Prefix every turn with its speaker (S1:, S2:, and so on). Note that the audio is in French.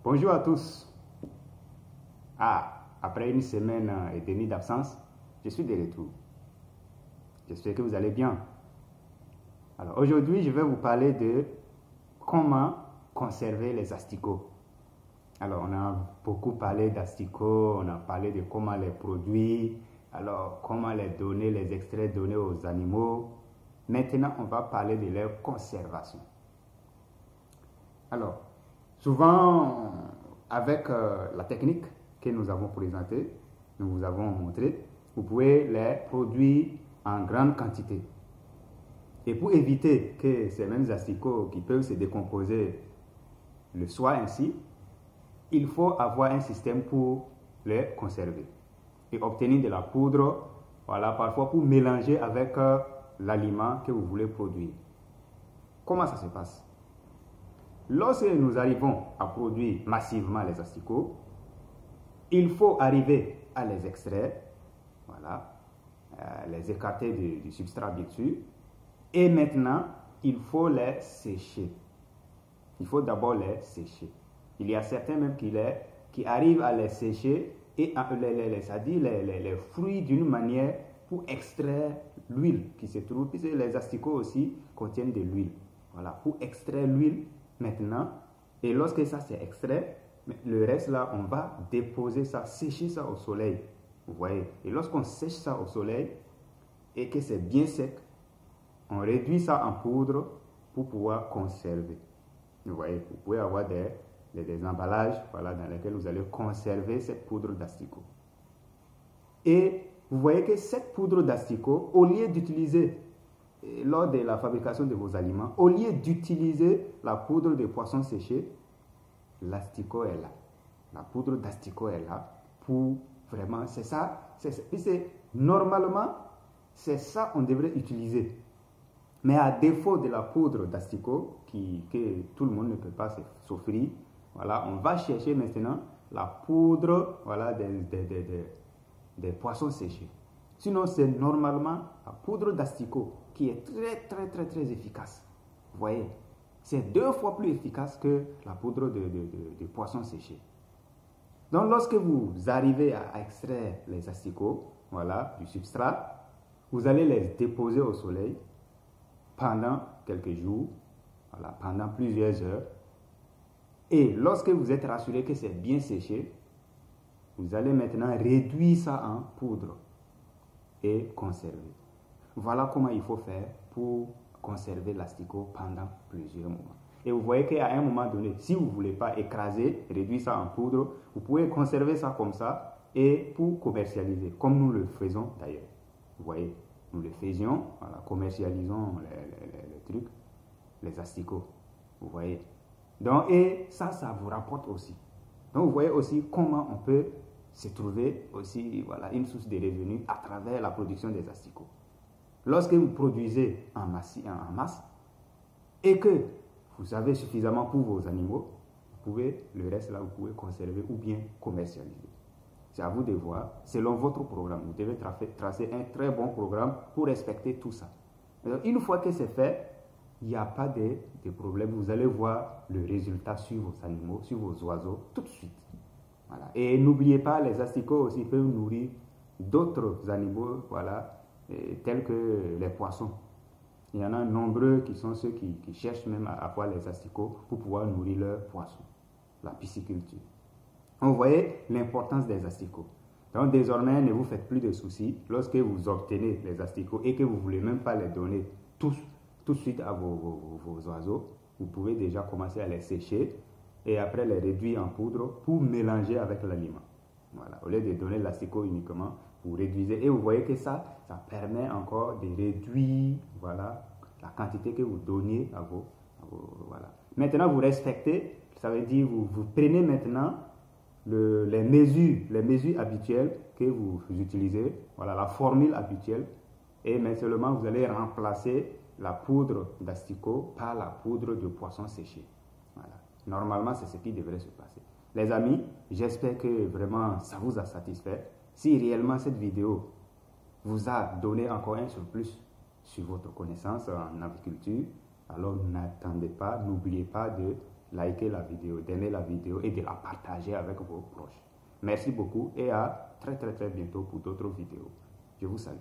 S1: Bonjour à tous. Après une semaine et demie d'absence, je suis de retour. J'espère que vous allez bien. Alors aujourd'hui, je vais vous parler de comment conserver les asticots. Alors on a beaucoup parlé d'asticots, on a parlé de comment les produire, alors comment les donner, les extraits donnés aux animaux. Maintenant, on va parler de leur conservation. Alors, souvent, avec la technique que nous avons présentée, nous vous avons montré, vous pouvez les produire en grande quantité. Et pour éviter que ces mêmes asticots qui peuvent se décomposer le soient ainsi, il faut avoir un système pour les conserver et obtenir de la poudre, voilà, parfois pour mélanger avec l'aliment que vous voulez produire. Comment ça se passe? Lorsque nous arrivons à produire massivement les asticots, il faut arriver à les extraire, voilà, les écarter du substrat bien sûr, et maintenant il faut les sécher. Il faut d'abord les sécher. Il y a certains même qui arrivent à les sécher et c'est-à-dire les fruits d'une manière pour extraire l'huile qui se trouve, puisque les asticots aussi contiennent de l'huile. Voilà, pour extraire l'huile maintenant, et lorsque ça c'est extrait, le reste là, on va déposer ça, sécher ça au soleil. Vous voyez, et lorsqu'on sèche ça au soleil et que c'est bien sec, on réduit ça en poudre pour pouvoir conserver. Vous voyez, vous pouvez avoir des emballages, voilà, dans lesquels vous allez conserver cette poudre d'asticot. Et vous voyez que cette poudre d'asticot, au lieu d'utiliser, lors de la fabrication de vos aliments, au lieu d'utiliser la poudre de poisson séché, l'asticot est là. La poudre d'asticot est là pour vraiment, c'est ça, normalement, c'est ça qu'on devrait utiliser. Mais à défaut de la poudre d'asticot, que tout le monde ne peut pas s'offrir, voilà, on va chercher maintenant la poudre, voilà, des poissons séchés. Sinon, c'est normalement la poudre d'asticot qui est très efficace. Vous voyez, c'est 2 fois plus efficace que la poudre de poisson séché. Donc, lorsque vous arrivez à extraire les asticots, voilà, du substrat, vous allez les déposer au soleil pendant quelques jours, voilà, pendant plusieurs heures. Et lorsque vous êtes rassuré que c'est bien séché, vous allez maintenant réduire ça en poudre et conserver. Voilà comment il faut faire pour conserver l'asticot pendant plusieurs moments. Et vous voyez qu'à un moment donné, si vous ne voulez pas écraser, réduire ça en poudre, vous pouvez conserver ça comme ça et pour commercialiser, comme nous le faisons d'ailleurs. Vous voyez, nous le faisions, voilà, commercialisons les trucs, les asticots. Vous voyez. Donc, et ça vous rapporte aussi. Donc, vous voyez aussi comment on peut se trouver aussi, voilà, une source de revenus à travers la production des asticots. Lorsque vous produisez en masse et que vous avez suffisamment pour vos animaux, vous pouvez, le reste là, vous pouvez conserver ou bien commercialiser. C'est à vous de voir, selon votre programme. Vous devez tracer un très bon programme pour respecter tout ça. Alors, une fois que c'est fait, il n'y a pas de problème. Vous allez voir le résultat sur vos animaux, sur vos oiseaux, tout de suite. Voilà. Et n'oubliez pas, les asticots aussi peuvent nourrir d'autres animaux, voilà, tels que les poissons. Il y en a nombreux qui sont ceux qui cherchent même à avoir les asticots pour pouvoir nourrir leurs poissons. La pisciculture. Vous voyez l'importance des asticots. Donc désormais, ne vous faites plus de soucis lorsque vous obtenez les asticots et que vous ne voulez même pas les donner tout de suite à vos oiseaux. Vous pouvez déjà commencer à les sécher et après les réduire en poudre pour mélanger avec l'aliment. Voilà. Au lieu de donner l'asticot uniquement, vous réduisez et vous voyez que ça permet encore de réduire, voilà, la quantité que vous donnez à vos voilà. Maintenant, vous respectez, ça veut dire vous prenez maintenant les mesures habituelles que vous utilisez, voilà, la formule habituelle, et mais seulement vous allez remplacer la poudre d'asticot par la poudre de poisson séché. Voilà. Normalement, c'est ce qui devrait se passer. Les amis, j'espère que vraiment ça vous a satisfait. Si réellement cette vidéo vous a donné encore un surplus sur votre connaissance en aviculture, alors n'attendez pas, n'oubliez pas de liker la vidéo, d'aimer la vidéo et de la partager avec vos proches. Merci beaucoup et à très bientôt pour d'autres vidéos. Je vous salue.